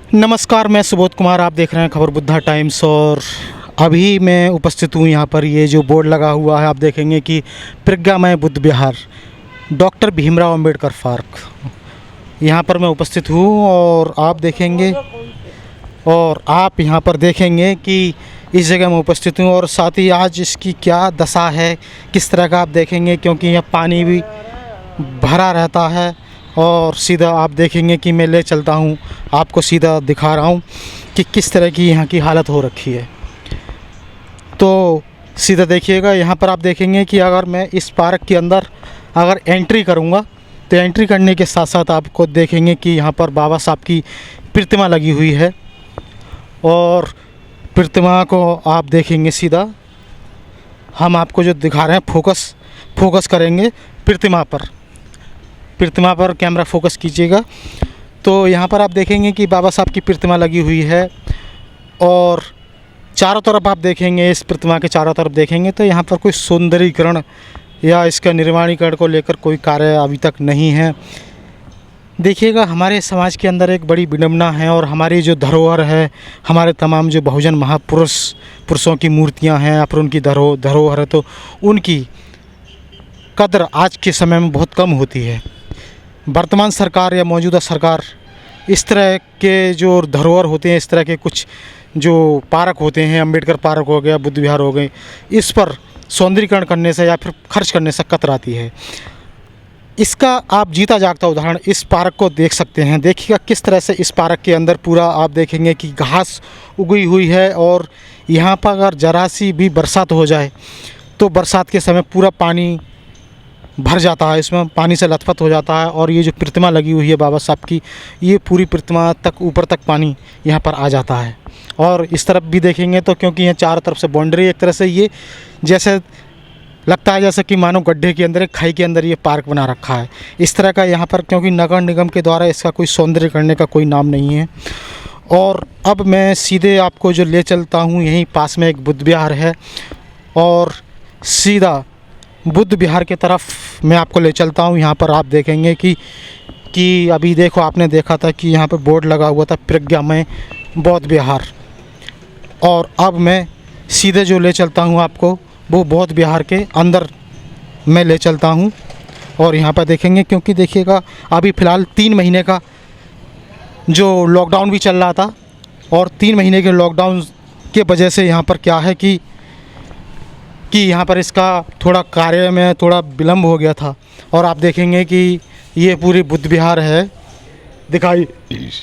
नमस्कार, मैं सुबोध कुमार। आप देख रहे हैं खबर बुद्धा टाइम्स और अभी मैं उपस्थित हूँ यहाँ पर। ये जो बोर्ड लगा हुआ है आप देखेंगे कि प्रज्ञामय बुद्ध विहार, डॉक्टर भीमराव अंबेडकर पार्क, यहाँ पर मैं उपस्थित हूँ। और आप यहाँ पर देखेंगे कि इस जगह मैं उपस्थित हूँ और साथ ही आज इसकी क्या दशा है, किस तरह का आप देखेंगे, क्योंकि यहाँ पानी भी भरा रहता है। और सीधा आप देखेंगे कि मैं ले चलता हूँ, आपको सीधा दिखा रहा हूँ कि किस तरह की यहाँ की हालत हो रखी है। तो सीधा देखिएगा, यहाँ पर आप देखेंगे कि अगर मैं इस पार्क के अंदर अगर एंट्री करूँगा तो एंट्री करने के साथ साथ आपको देखेंगे कि यहाँ पर बाबा साहब की प्रतिमा लगी हुई है। और प्रतिमा को आप देखेंगे, सीधा हम आपको जो दिखा रहे हैं फोकस करेंगे प्रतिमा पर कैमरा फोकस कीजिएगा। तो यहाँ पर आप देखेंगे कि बाबा साहब की प्रतिमा लगी हुई है और चारों तरफ आप देखेंगे, इस प्रतिमा के चारों तरफ देखेंगे तो यहाँ पर कोई सौंदर्यीकरण या इसका निर्माणीकरण को लेकर कोई कार्य अभी तक नहीं है। देखिएगा, हमारे समाज के अंदर एक बड़ी विडंबना है और हमारी जो धरोहर है, हमारे तमाम जो बहुजन महापुरुषों की मूर्तियाँ हैं, पर उनकी धरोहर है, तो उनकी कदर आज के समय में बहुत कम होती है। वर्तमान सरकार या मौजूदा सरकार इस तरह के जो धरोहर होते हैं, इस तरह के कुछ जो पार्क होते हैं, अंबेडकर पार्क हो गया, बुद्ध विहार हो गए, इस पर सौंदर्यीकरण करने से या फिर खर्च करने से कतराती है। इसका आप जीता जागता उदाहरण इस पार्क को देख सकते हैं। देखिएगा किस तरह से इस पार्क के अंदर पूरा आप देखेंगे कि घास उगी हुई है और यहाँ पर अगर ज़रा सी भी बरसात हो जाए तो बरसात के समय पूरा पानी भर जाता है, इसमें पानी से लथपथ हो जाता है। और ये जो प्रतिमा लगी हुई है बाबा साहब की, ये पूरी प्रतिमा तक ऊपर तक पानी यहाँ पर आ जाता है। और इस तरफ भी देखेंगे तो क्योंकि यहाँ चारों तरफ से बाउंड्री, एक तरह से ये जैसे लगता है जैसे कि मानो गड्ढे के अंदर, एक खाई के अंदर ये पार्क बना रखा है इस तरह का यहाँ पर, क्योंकि नगर निगम के द्वारा इसका कोई सौंदर्य करने का कोई नाम नहीं है। और अब मैं सीधे आपको जो ले चलता हूँ, यहीं पास में एक बुद्ध विहार है और सीधा बुद्ध विहार के तरफ मैं आपको ले चलता हूँ। यहाँ पर आप देखेंगे कि अभी देखो, आपने देखा था कि यहाँ पर बोर्ड लगा हुआ था प्रज्ञामय बौद्ध विहार, और अब मैं सीधे जो ले चलता हूँ आपको वो बौद्ध विहार के अंदर मैं ले चलता हूँ। और यहाँ पर देखेंगे, क्योंकि देखिएगा अभी फ़िलहाल 3 महीने का जो लॉकडाउन भी चल रहा था और 3 महीने के लॉकडाउन के वजह से यहाँ पर क्या है कि यहाँ पर इसका थोड़ा कार्य में थोड़ा विलम्ब हो गया था। और आप देखेंगे कि ये पूरी बुद्ध विहार है दिखाई,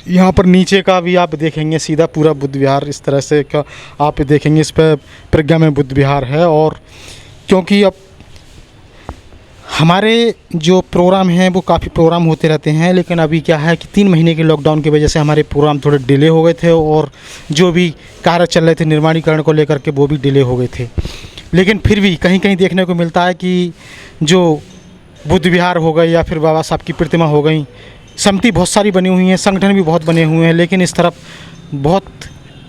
यहाँ पर नीचे का भी आप देखेंगे, सीधा पूरा बुद्ध विहार इस तरह से का आप देखेंगे, इस पर प्रज्ञा में बुद्ध विहार है। और क्योंकि अब हमारे जो प्रोग्राम हैं वो काफ़ी प्रोग्राम होते रहते हैं, लेकिन अभी क्या है कि 3 महीने के लॉकडाउन की वजह से हमारे प्रोग्राम थोड़े डिले हो गए थे और जो भी कार्य चल रहे थे निर्माणीकरण को लेकर के वो भी डिले हो गए थे। लेकिन फिर भी कहीं कहीं देखने को मिलता है कि जो बुद्ध विहार हो गई या फिर बाबा साहब की प्रतिमा हो गई, समिति बहुत सारी बनी हुई हैं, संगठन भी बहुत बने हुए हैं, लेकिन इस तरफ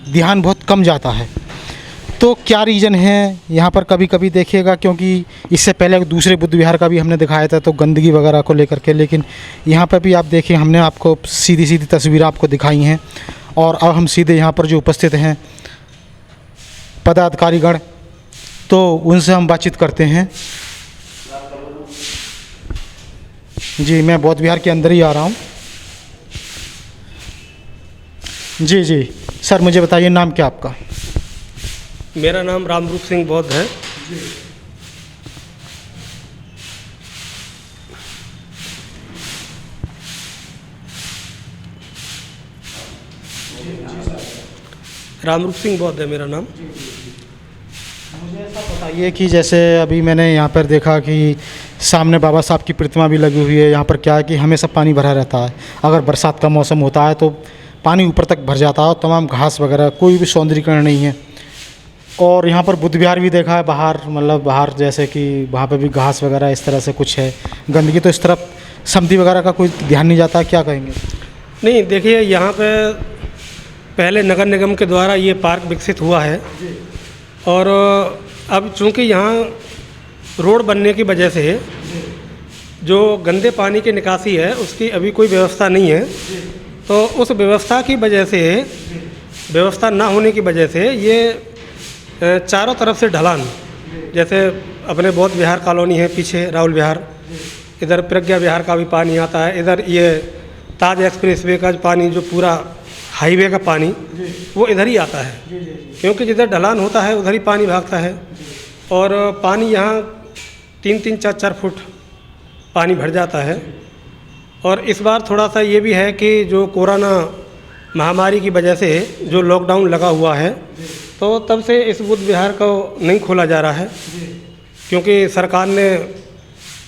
ध्यान बहुत कम जाता है। तो क्या रीज़न है यहाँ पर, कभी कभी देखिएगा, क्योंकि इससे पहले दूसरे बुद्ध विहार का भी हमने दिखाया था तो गंदगी वगैरह को लेकर के, लेकिन यहाँ पर भी आप देखिए, हमने आपको सीधी तस्वीर आपको दिखाई हैं। और अब हम सीधे यहाँ पर जो उपस्थित हैं पदाधिकारीगण, तो उनसे हम बातचीत करते हैं। जी, मैं बौद्ध विहार के अंदर ही आ रहा हूँ। जी सर, मुझे बताइए नाम क्या आपका? मेरा नाम रामरूप सिंह बौद्ध है। रामरूप सिंह बौद्ध है मेरा नाम। मुझे ऐसा बताइए कि जैसे अभी मैंने यहाँ पर देखा कि सामने बाबा साहब की प्रतिमा भी लगी हुई है। यहाँ पर क्या है कि हमेशा पानी भरा रहता है, अगर बरसात का मौसम होता है तो पानी ऊपर तक भर जाता है और तमाम घास वगैरह, कोई भी सौंदर्यीकरण नहीं है। और यहाँ पर बुद्ध विहार भी देखा है बाहर, मतलब बाहर जैसे कि वहाँ पर भी घास वगैरह इस तरह से कुछ है, गंदगी। तो इस तरफ समिति वगैरह का कोई ध्यान नहीं जाता, क्या कहेंगे? नहीं, देखिए, यहाँ पे पहले नगर निगम के द्वारा ये पार्क विकसित हुआ है और अब चूँकि यहाँ रोड बनने की वजह से जो गंदे पानी की निकासी है उसकी अभी कोई व्यवस्था नहीं है। तो उस व्यवस्था की वजह से, व्यवस्था ना होने की वजह से ये चारों तरफ से ढलान, जैसे अपने बौद्ध विहार कॉलोनी है पीछे राहुल विहार, इधर प्रज्ञा विहार का भी पानी आता है, इधर ये ताज एक्सप्रेसवे का पानी जो पूरा हाईवे का पानी वो इधर ही आता है, क्योंकि जिधर ढलान होता है उधर ही पानी भागता है। और पानी यहाँ 3-3, 4-4 फुट पानी भर जाता है। और इस बार थोड़ा सा ये भी है कि जो कोरोना महामारी की वजह से जो लॉकडाउन लगा हुआ है, तो तब से इस बुद्ध विहार को नहीं खोला जा रहा है, क्योंकि सरकार ने,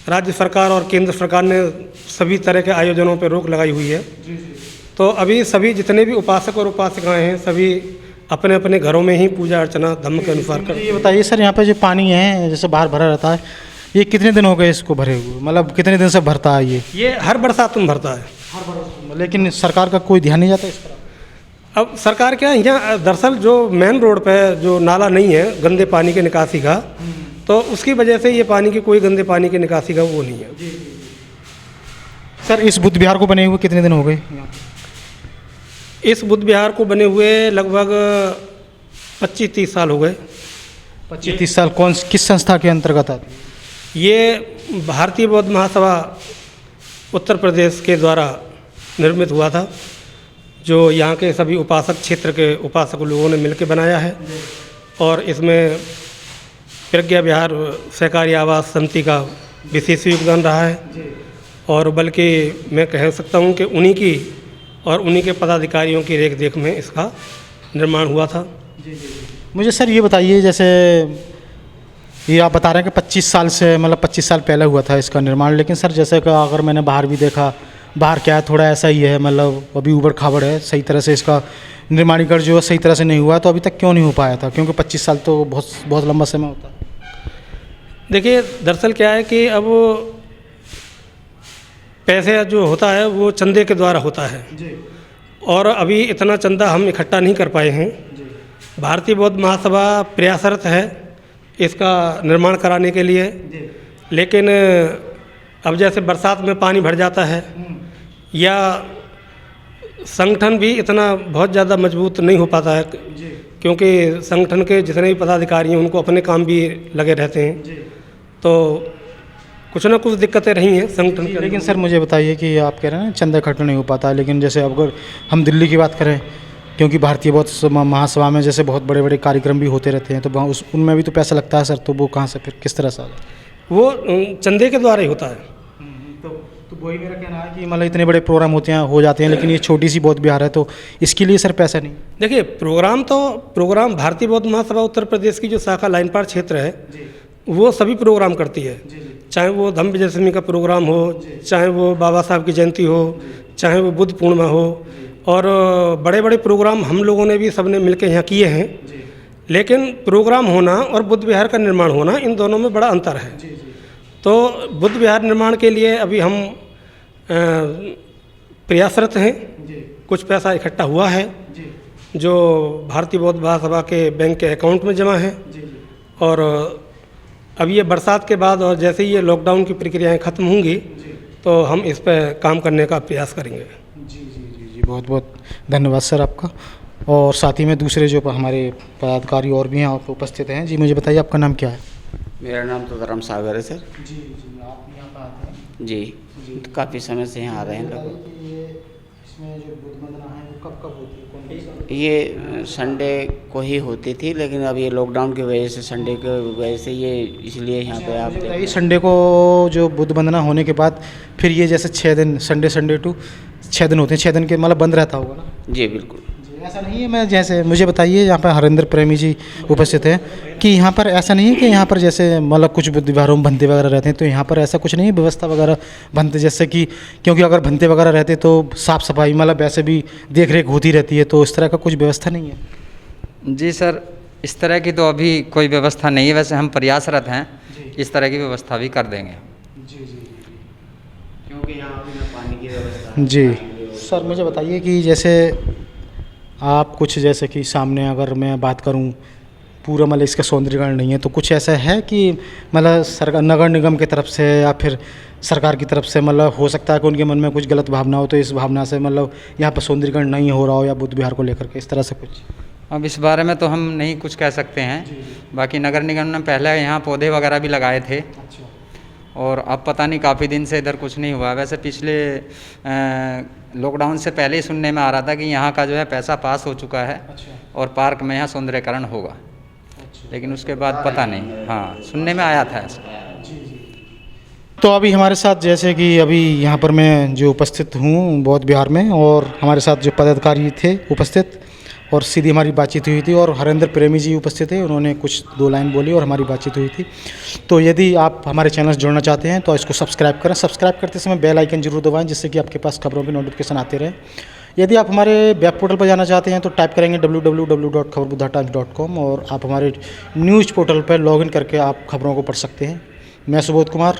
राज्य सरकार और केंद्र सरकार ने सभी तरह के आयोजनों पर रोक लगाई हुई है। तो अभी सभी जितने भी उपासक और उपासिकाएं हैं सभी अपने अपने घरों में ही पूजा अर्चना धर्म के अनुसार करते हैं। ये बताइए सर, यहाँ पे जो पानी है जैसे बाहर भरा रहता है, ये कितने दिन हो गए इसको भरे हुए, मतलब कितने दिन से भरता है ये? हर बरसात में भरता है। हर बरसात, लेकिन सरकार का कोई ध्यान नहीं जाता इस पर? अब सरकार क्या है, यहाँ दरअसल जो मेन रोड पे जो नाला नहीं है गंदे पानी के निकासी का, तो उसकी वजह से ये पानी की कोई गंदे पानी के निकासी का वो नहीं है। सर इस बुद्ध विहार को बने हुए कितने दिन हो गए? इस बुद्ध विहार को बने हुए लगभग 25-30 साल हो गए। 25-30 साल। किस संस्था के अंतर्गत आती है? ये भारतीय बौद्ध महासभा उत्तर प्रदेश के द्वारा निर्मित हुआ था, जो यहाँ के सभी उपासक क्षेत्र के उपासक लोगों ने मिलकर बनाया है। और इसमें प्रज्ञा विहार सहकारी आवास समिति का विशेष योगदान रहा है, और बल्कि मैं कह सकता हूँ कि उन्हीं की और उन्हीं के पदाधिकारियों की रेख देख में इसका निर्माण हुआ था। मुझे सर ये बताइए, जैसे ये आप बता रहे हैं कि 25 साल से, मतलब 25 साल पहले हुआ था इसका निर्माण, लेकिन सर जैसे कि अगर मैंने बाहर भी देखा, बाहर क्या है थोड़ा ऐसा ही है, मतलब अभी उबड़ खाबड़ है, सही तरह से इसका निर्माणीकरण जो है सही तरह से नहीं हुआ, तो अभी तक क्यों नहीं हो पाया था? क्योंकि 25 साल तो बहुत लंबा समय होता है। देखिए दरअसल क्या है कि अब पैसे जो होता है वो चंदे के द्वारा होता है, और अभी इतना चंदा हम इकट्ठा नहीं कर पाए हैं। भारतीय बौद्ध महासभा प्रयासरत है इसका निर्माण कराने के लिए, लेकिन अब जैसे बरसात में पानी भर जाता है, या संगठन भी इतना बहुत ज़्यादा मजबूत नहीं हो पाता है, क्योंकि संगठन के जितने भी पदाधिकारी हैं उनको अपने काम भी लगे रहते हैं, तो कुछ ना कुछ दिक्कतें रही हैं संगठन के। लेकिन सर मुझे बताइए कि आप कह रहे हैं ना चंदा इकट्ठा नहीं हो पाता, लेकिन जैसे अगर हम दिल्ली की बात करें, क्योंकि भारतीय बौद्ध महासभा में जैसे बहुत बड़े बड़े कार्यक्रम भी होते रहते हैं, तो वहाँ उनमें भी तो पैसा लगता है सर, तो वो कहाँ से फिर किस तरह से? वो चंदे के द्वारा ही होता है। तो वही मेरा कहना है कि मतलब इतने बड़े प्रोग्राम हो जाते हैं, लेकिन ये छोटी सी बौद्ध विहार है, तो इसके लिए सर पैसा नहीं? देखिए प्रोग्राम भारतीय बौद्ध महासभा उत्तर प्रदेश की जो शाखा लाइन पार क्षेत्र है वो सभी प्रोग्राम करती है, चाहे वो धम्म विजयदशमी का प्रोग्राम हो, चाहे वो बाबा साहब की जयंती हो, चाहे वो बुद्ध पूर्णिमा हो, और बड़े बड़े प्रोग्राम हम लोगों ने भी सबने मिलकर यहाँ किए हैं। लेकिन प्रोग्राम होना और बुद्ध विहार का निर्माण होना, इन दोनों में बड़ा अंतर है। तो बुद्ध विहार निर्माण के लिए अभी हम प्रयासरत हैं, कुछ पैसा इकट्ठा हुआ है जो भारतीय बौद्ध महासभा के बैंक के अकाउंट में जमा है, और अब ये बरसात के बाद और जैसे ही ये लॉकडाउन की प्रक्रियाएं ख़त्म होंगी तो हम इस पर काम करने का प्रयास करेंगे। जी, बहुत बहुत धन्यवाद सर आपका। और साथ ही में दूसरे जो हमारे पदाधिकारी और भी हैं आप उपस्थित हैं। जी मुझे बताइए आपका नाम क्या है? मेरा नाम तो धर्म सागर है सर। जी आप यहाँ पर आते हैं? जी, तो काफ़ी समय से यहाँ आ रहे हैं लोग। इसमें जो बुद्ध वंदना है वो कब होती है? ये संडे को ही होती थी, लेकिन अब ये लॉकडाउन की वजह से, संडे की वजह से ये इसलिए यहाँ पे आप बताइए। संडे को जो बुद्ध वंदना होने के बाद फिर ये जैसे 6 दिन, संडे टू 6 दिन होते हैं, 6 दिन के मतलब बंद रहता होगा ना? जी बिल्कुल। ऐसा नहीं है, मैं जैसे मुझे बताइए, यहाँ पर हरेंद्र प्रेमी जी उपस्थित हैं, कि यहाँ पर ऐसा नहीं है कि यहाँ पर जैसे मतलब कुछ बुद्ध विहारों में भंते वगैरह रहते हैं, तो यहाँ पर ऐसा कुछ नहीं है व्यवस्था वगैरह भंते जैसे कि, क्योंकि अगर भंते वगैरह रहते तो साफ़ सफाई मतलब वैसे भी देख रेख होती रहती है, तो इस तरह का कुछ व्यवस्था नहीं है? जी सर, इस तरह की तो अभी कोई व्यवस्था नहीं है, वैसे हम प्रयासरत हैं, इस तरह की व्यवस्था भी कर देंगे। जी, क्योंकि यहाँ पे पानी की व्यवस्था। जी सर मुझे बताइए कि जैसे आप कुछ, जैसे कि सामने अगर मैं बात करूं पूरा मतलब इसका सौंदर्यीकरण नहीं है। तो कुछ ऐसा है कि मतलब सरकार नगर निगम की तरफ से या फिर सरकार की तरफ से मतलब हो सकता है कि उनके मन में कुछ गलत भावना हो, तो इस भावना से मतलब यहाँ पर सौंदर्यीकरण नहीं हो रहा हो या बुद्ध विहार को लेकर के इस तरह से कुछ? अब इस बारे में तो हम नहीं कुछ कह सकते हैं। बाकी नगर निगम ने पहले यहाँ पौधे वगैरह भी लगाए थे, और अब पता नहीं काफ़ी दिन से इधर कुछ नहीं हुआ। वैसे पिछले लॉकडाउन से पहले ही सुनने में आ रहा था कि यहाँ का जो है पैसा पास हो चुका है और पार्क में यहाँ सौंदर्यीकरण होगा, लेकिन उसके बाद पता नहीं। हाँ, सुनने में आया था ऐसा। तो अभी हमारे साथ जैसे कि अभी यहाँ पर मैं जो उपस्थित हूँ बौद्ध विहार में, और हमारे साथ जो पदाधिकारी थे उपस्थित, और सीधी हमारी बातचीत हुई थी, और हरेंद्र प्रेमी जी उपस्थित थे, उन्होंने कुछ 2 लाइन बोली और हमारी बातचीत हुई थी। तो यदि आप हमारे चैनल से जुड़ना चाहते हैं तो इसको सब्सक्राइब करें। सब्सक्राइब करते समय बेल आइकन जरूर दबाएं, जिससे कि आपके पास खबरों की नोटिफिकेशन आते रहे। यदि आप हमारे वेब पोर्टल पर जाना चाहते हैं तो टाइप करेंगे www.khabarbuddhatimes.com, और आप हमारे न्यूज़ पोर्टल पर लॉगिन करके आप खबरों को पढ़ सकते हैं। मैं सुबोध कुमार,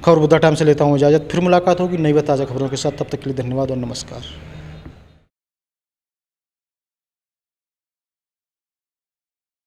खबर बुद्धा टाइम से लेता हूँ इजाज़त। फिर मुलाकात होगी नई व ताज़ा खबरों के साथ। तब तक के लिए धन्यवाद और नमस्कार।